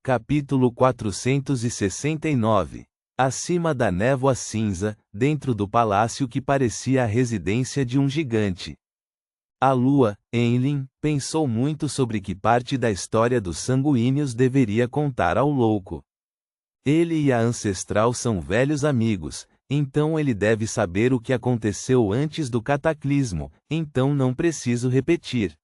Capítulo 469. Acima da névoa cinza, dentro do palácio que parecia a residência de um gigante. A lua, Enlil, pensou muito sobre que parte da história dos sanguíneos deveria contar ao louco. Ele e a ancestral são velhos amigos, então ele deve saber o que aconteceu antes do cataclismo, então não preciso repetir.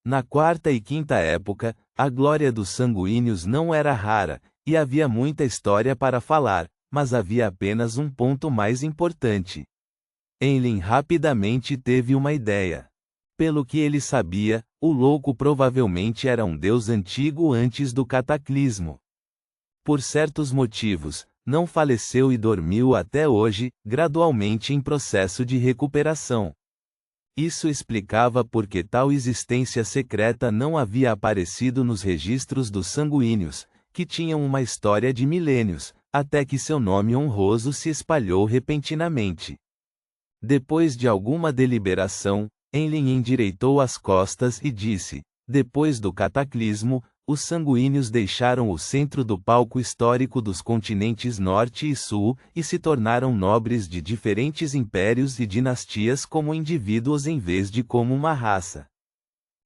Na quarta e quinta época, a glória dos sanguíneos não era rara, e havia muita história para falar, mas havia apenas um ponto mais importante. Enlil rapidamente teve uma ideia. Pelo que ele sabia, o louco provavelmente era um deus antigo antes do cataclismo. Por certos motivos, não faleceu e dormiu até hoje, gradualmente em processo de recuperação. Isso explicava por que tal existência secreta não havia aparecido nos registros dos sanguíneos, que tinham uma história de milênios, até que seu nome honroso se espalhou repentinamente. Depois de alguma deliberação, Enlil endireitou as costas e disse: depois do cataclismo, os sanguíneos deixaram o centro do palco histórico dos continentes Norte e Sul, e se tornaram nobres de diferentes impérios e dinastias como indivíduos em vez de como uma raça.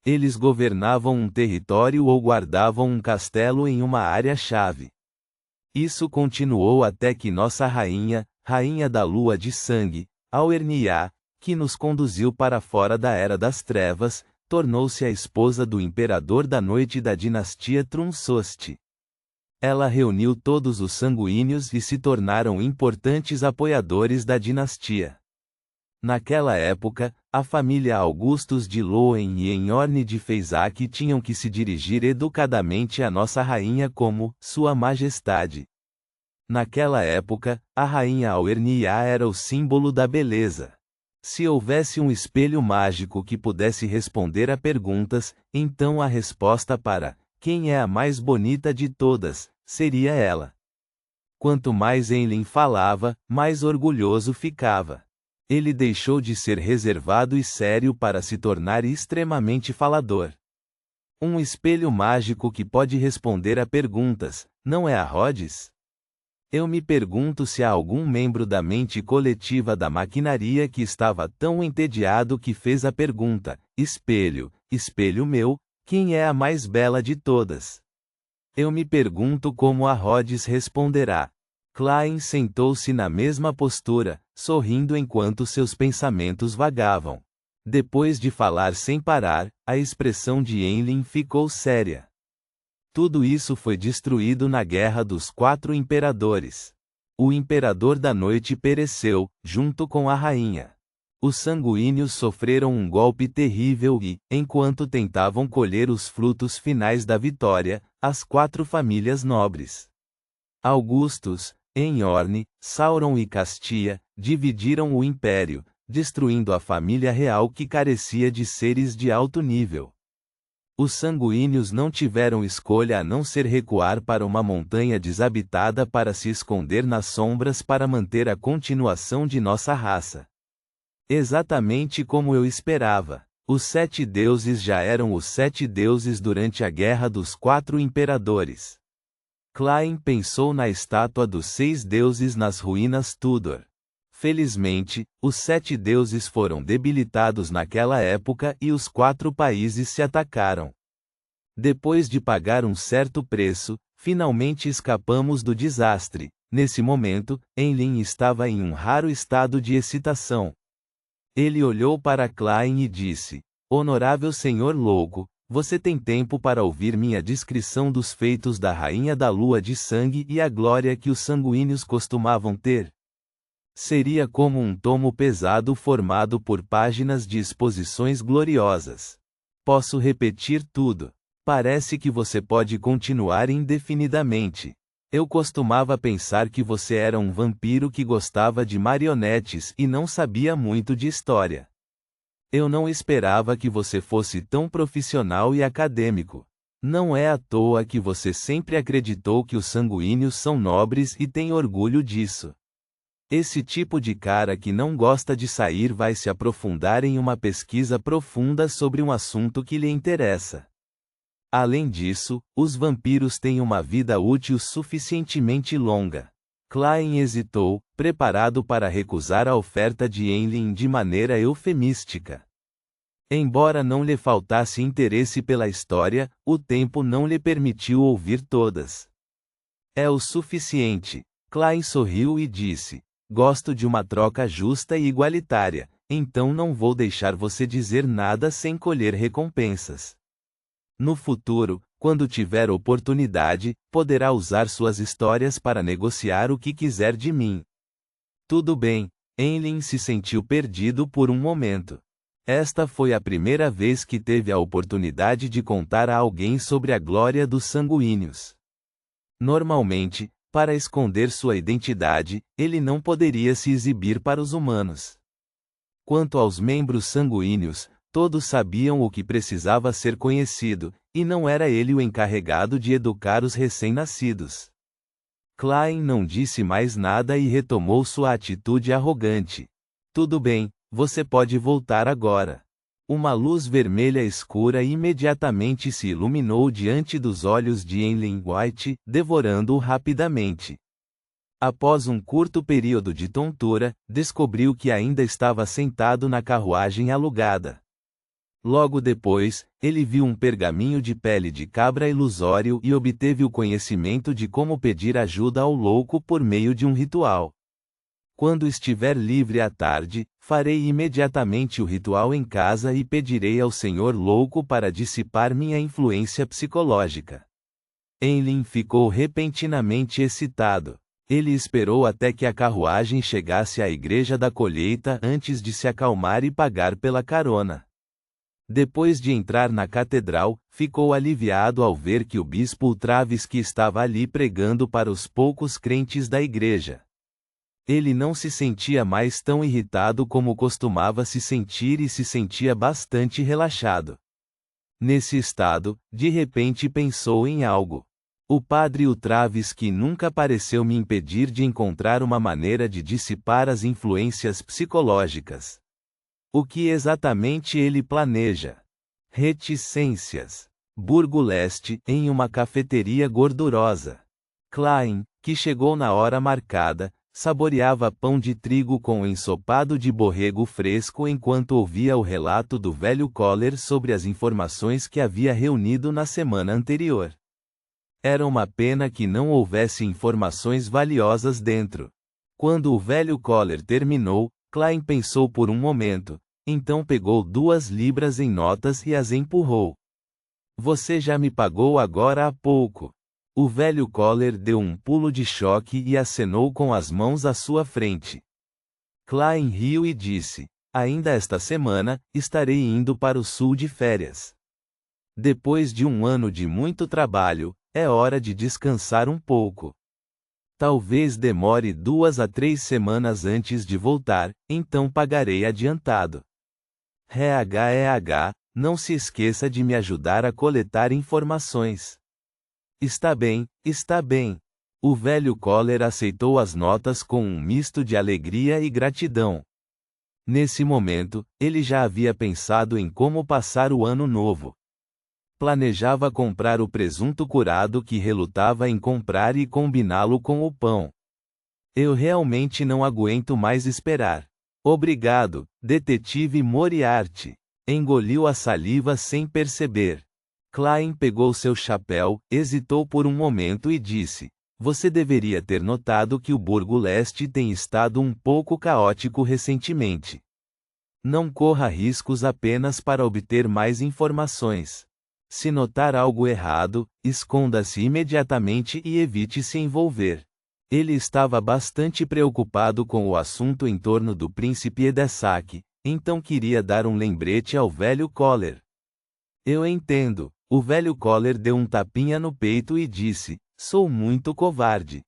Eles governavam um território ou guardavam um castelo em uma área-chave. Isso continuou até que nossa rainha, Rainha da Lua de Sangue, Aurnia, que nos conduziu para fora da Era das Trevas, tornou-se a esposa do imperador da noite da dinastia Trunsost. Ela reuniu todos os sanguíneos e se tornaram importantes apoiadores da dinastia. Naquela época, a família Augustus de Loen e Enhorne de Feisac tinham que se dirigir educadamente à nossa rainha como Sua Majestade. Naquela época, a rainha Aurnia era o símbolo da beleza. Se houvesse um espelho mágico que pudesse responder a perguntas, então a resposta para quem é a mais bonita de todas seria ela. Quanto mais Enlil falava, mais orgulhoso ficava. Ele deixou de ser reservado e sério para se tornar extremamente falador. Um espelho mágico que pode responder a perguntas, não é a Rhodes? Eu me pergunto se há algum membro da mente coletiva da maquinaria que estava tão entediado que fez a pergunta: espelho, espelho meu, quem é a mais bela de todas? Eu me pergunto como a Rhodes responderá. Klein sentou-se na mesma postura, sorrindo enquanto seus pensamentos vagavam. Depois de falar sem parar, a expressão de Enlil ficou séria. Tudo isso foi destruído na Guerra dos Quatro Imperadores. O Imperador da Noite pereceu, junto com a rainha. Os sanguíneos sofreram um golpe terrível e, enquanto tentavam colher os frutos finais da vitória, as quatro famílias nobres, Augustus, Enhorne, Sauron e Castia, dividiram o império, destruindo a família real que carecia de seres de alto nível. Os sanguíneos não tiveram escolha a não ser recuar para uma montanha desabitada para se esconder nas sombras para manter a continuação de nossa raça. Exatamente como eu esperava, os 7 deuses já eram os 7 deuses durante a Guerra dos Quatro Imperadores. Klein pensou na estátua dos 6 deuses nas ruínas Tudor. Felizmente, os 7 deuses foram debilitados naquela época e os 4 países se atacaram. Depois de pagar um certo preço, finalmente escapamos do desastre. Nesse momento, Enlil estava em um raro estado de excitação. Ele olhou para Klein e disse: Honorável senhor louco, você tem tempo para ouvir minha descrição dos feitos da Rainha da Lua de Sangue e a glória que os sanguíneos costumavam ter? Seria como um tomo pesado formado por páginas de exposições gloriosas. Posso repetir tudo. Parece que você pode continuar indefinidamente. Eu costumava pensar que você era um vampiro que gostava de marionetes e não sabia muito de história. Eu não esperava que você fosse tão profissional e acadêmico. Não é à toa que você sempre acreditou que os sanguíneos são nobres e tem orgulho disso. Esse tipo de cara que não gosta de sair vai se aprofundar em uma pesquisa profunda sobre um assunto que lhe interessa. Além disso, os vampiros têm uma vida útil suficientemente longa. Klein hesitou, preparado para recusar a oferta de Enlin de maneira eufemística. Embora não lhe faltasse interesse pela história, o tempo não lhe permitiu ouvir todas. É o suficiente. Klein sorriu e disse: gosto de uma troca justa e igualitária, então não vou deixar você dizer nada sem colher recompensas. No futuro, quando tiver oportunidade, poderá usar suas histórias para negociar o que quiser de mim. Tudo bem. Enlin se sentiu perdido por um momento. Esta foi a primeira vez que teve a oportunidade de contar a alguém sobre a glória dos sanguíneos. Normalmente, para esconder sua identidade, ele não poderia se exibir para os humanos. Quanto aos membros sanguíneos, todos sabiam o que precisava ser conhecido, e não era ele o encarregado de educar os recém-nascidos. Klein não disse mais nada e retomou sua atitude arrogante. Tudo bem, você pode voltar agora. Uma luz vermelha escura imediatamente se iluminou diante dos olhos de Enlin White, devorando-o rapidamente. Após um curto período de tontura, descobriu que ainda estava sentado na carruagem alugada. Logo depois, ele viu um pergaminho de pele de cabra ilusório e obteve o conhecimento de como pedir ajuda ao louco por meio de um ritual. Quando estiver livre à tarde, farei imediatamente o ritual em casa e pedirei ao Senhor Louco para dissipar minha influência psicológica. Enlin ficou repentinamente excitado. Ele esperou até que a carruagem chegasse à Igreja da Colheita antes de se acalmar e pagar pela carona. Depois de entrar na catedral, ficou aliviado ao ver que o bispo Travski estava ali pregando para os poucos crentes da igreja. Ele não se sentia mais tão irritado como costumava se sentir e se sentia bastante relaxado. Nesse estado, de repente pensou em algo. O padre Travski nunca pareceu me impedir de encontrar uma maneira de dissipar as influências psicológicas. O que exatamente ele planeja? Reticências. Burgo Leste, em uma cafeteria gordurosa. Klein, que chegou na hora marcada, saboreava pão de trigo com ensopado de borrego fresco enquanto ouvia o relato do velho Kohler sobre as informações que havia reunido na semana anterior. Era uma pena que não houvesse informações valiosas dentro. Quando o velho Kohler terminou, Klein pensou por um momento, então pegou 2 libras em notas e as empurrou. Você já me pagou agora há pouco. O velho Kohler deu um pulo de choque e acenou com as mãos à sua frente. Klein riu e disse: ainda esta semana, estarei indo para o sul de férias. Depois de um ano de muito trabalho, é hora de descansar um pouco. Talvez demore 2 a 3 semanas antes de voltar, então pagarei adiantado. Não se esqueça de me ajudar a coletar informações. Está bem, está bem. O velho Kohler aceitou as notas com um misto de alegria e gratidão. Nesse momento, ele já havia pensado em como passar o ano novo. Planejava comprar o presunto curado que relutava em comprar e combiná-lo com o pão. Eu realmente não aguento mais esperar. Obrigado, detetive Moriarty. Engoliu a saliva sem perceber. Klein pegou seu chapéu, hesitou por um momento e disse: você deveria ter notado que o Burgo Leste tem estado um pouco caótico recentemente. Não corra riscos apenas para obter mais informações. Se notar algo errado, esconda-se imediatamente e evite se envolver. Ele estava bastante preocupado com o assunto em torno do príncipe Edessac, então queria dar um lembrete ao velho Kohler. Eu entendo. O velho Kohler deu um tapinha no peito e disse: sou muito covarde.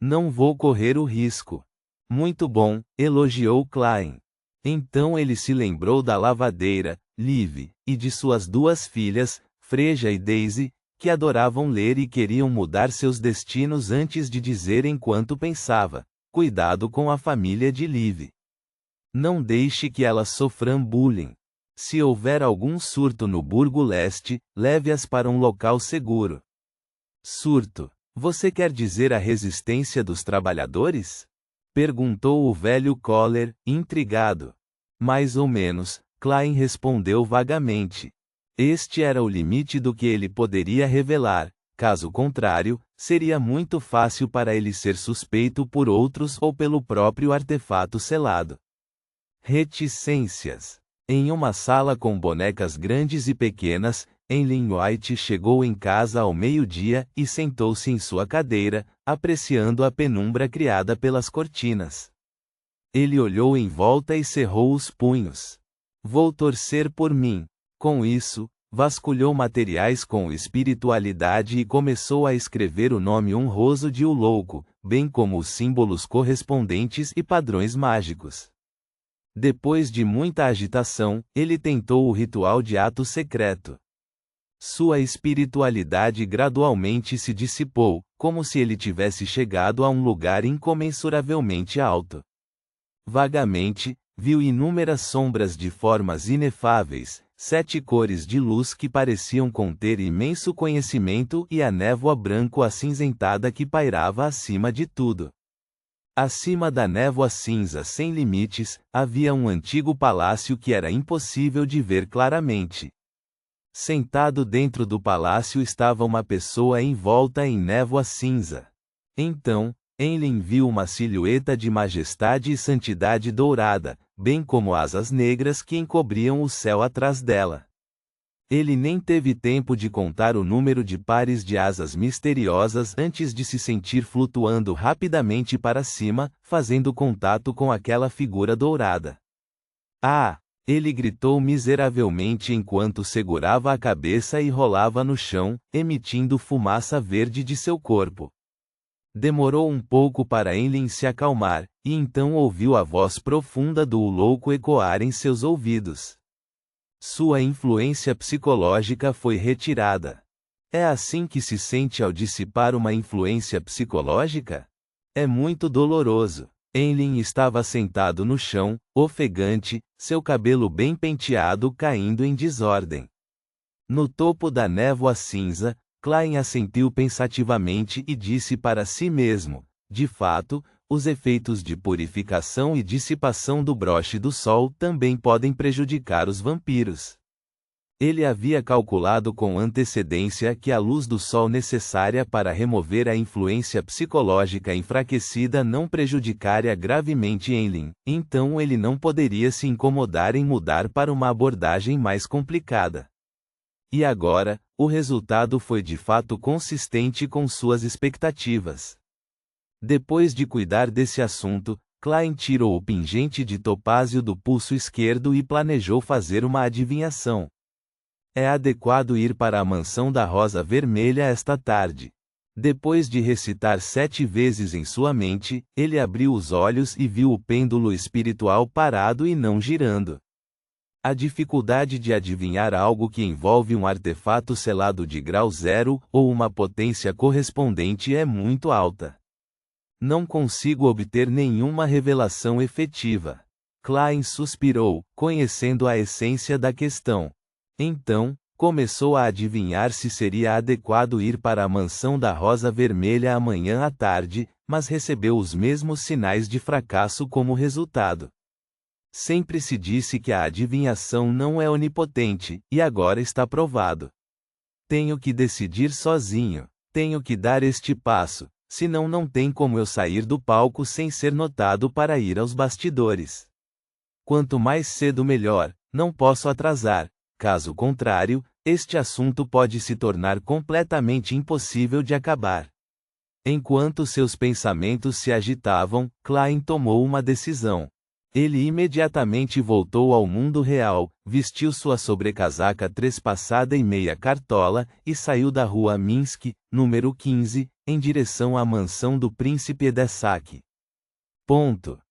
Não vou correr o risco. Muito bom, elogiou Klein. Então ele se lembrou da lavadeira, Liv, e de suas 2 filhas, Freja e Daisy, que adoravam ler e queriam mudar seus destinos antes de dizer enquanto pensava: cuidado com a família de Liv. Não deixe que elas sofram bullying. Se houver algum surto no Burgo Leste, leve-as para um local seguro. Surto? Você quer dizer a resistência dos trabalhadores? Perguntou o velho Kohler, intrigado. Mais ou menos, Klein respondeu vagamente. Este era o limite do que ele poderia revelar, caso contrário, seria muito fácil para ele ser suspeito por outros ou pelo próprio artefato selado. Reticências. Em uma sala com bonecas grandes e pequenas, Eileen White chegou em casa ao meio-dia e sentou-se em sua cadeira, apreciando a penumbra criada pelas cortinas. Ele olhou em volta e cerrou os punhos. Vou torcer por mim. Com isso, vasculhou materiais com espiritualidade e começou a escrever o nome honroso de O Louco, bem como os símbolos correspondentes e padrões mágicos. Depois de muita agitação, ele tentou o ritual de ato secreto. Sua espiritualidade gradualmente se dissipou, como se ele tivesse chegado a um lugar incomensuravelmente alto. Vagamente, viu inúmeras sombras de formas inefáveis, 7 cores de luz que pareciam conter imenso conhecimento e a névoa branco-acinzentada que pairava acima de tudo. Acima da névoa cinza sem limites, havia um antigo palácio que era impossível de ver claramente. Sentado dentro do palácio estava uma pessoa envolta em névoa cinza. Então, Eileen viu uma silhueta de majestade e santidade dourada, bem como asas negras que encobriam o céu atrás dela. Ele nem teve tempo de contar o número de pares de asas misteriosas antes de se sentir flutuando rapidamente para cima, fazendo contato com aquela figura dourada. Ah! Ele gritou miseravelmente enquanto segurava a cabeça e rolava no chão, emitindo fumaça verde de seu corpo. Demorou um pouco para Eileen se acalmar, e então ouviu a voz profunda do louco ecoar em seus ouvidos. Sua influência psicológica foi retirada. É assim que se sente ao dissipar uma influência psicológica? É muito doloroso. Eileen estava sentado no chão, ofegante, seu cabelo bem penteado caindo em desordem. No topo da névoa cinza, Klein assentiu pensativamente e disse para si mesmo: de fato, os efeitos de purificação e dissipação do broche do sol também podem prejudicar os vampiros. Ele havia calculado com antecedência que a luz do sol necessária para remover a influência psicológica enfraquecida não prejudicaria gravemente Eileen, então ele não poderia se incomodar em mudar para uma abordagem mais complicada. E agora, o resultado foi de fato consistente com suas expectativas. Depois de cuidar desse assunto, Klein tirou o pingente de topázio do pulso esquerdo e planejou fazer uma adivinhação. É adequado ir para a mansão da Rosa Vermelha esta tarde. Depois de recitar 7 vezes em sua mente, ele abriu os olhos e viu o pêndulo espiritual parado e não girando. A dificuldade de adivinhar algo que envolve um artefato selado de grau 0 ou uma potência correspondente é muito alta. Não consigo obter nenhuma revelação efetiva. Klein suspirou, conhecendo a essência da questão. Então, começou a adivinhar se seria adequado ir para a mansão da Rosa Vermelha amanhã à tarde, mas recebeu os mesmos sinais de fracasso como resultado. Sempre se disse que a adivinhação não é onipotente, e agora está provado. Tenho que decidir sozinho. Tenho que dar este passo, senão não tem como eu sair do palco sem ser notado para ir aos bastidores. Quanto mais cedo melhor, não posso atrasar. Caso contrário, este assunto pode se tornar completamente impossível de acabar. Enquanto seus pensamentos se agitavam, Klein tomou uma decisão. Ele imediatamente voltou ao mundo real, vestiu sua sobrecasaca trespassada e meia cartola, e saiu da rua Minsk, número 15, em direção à mansão do príncipe Edessac. Ponto.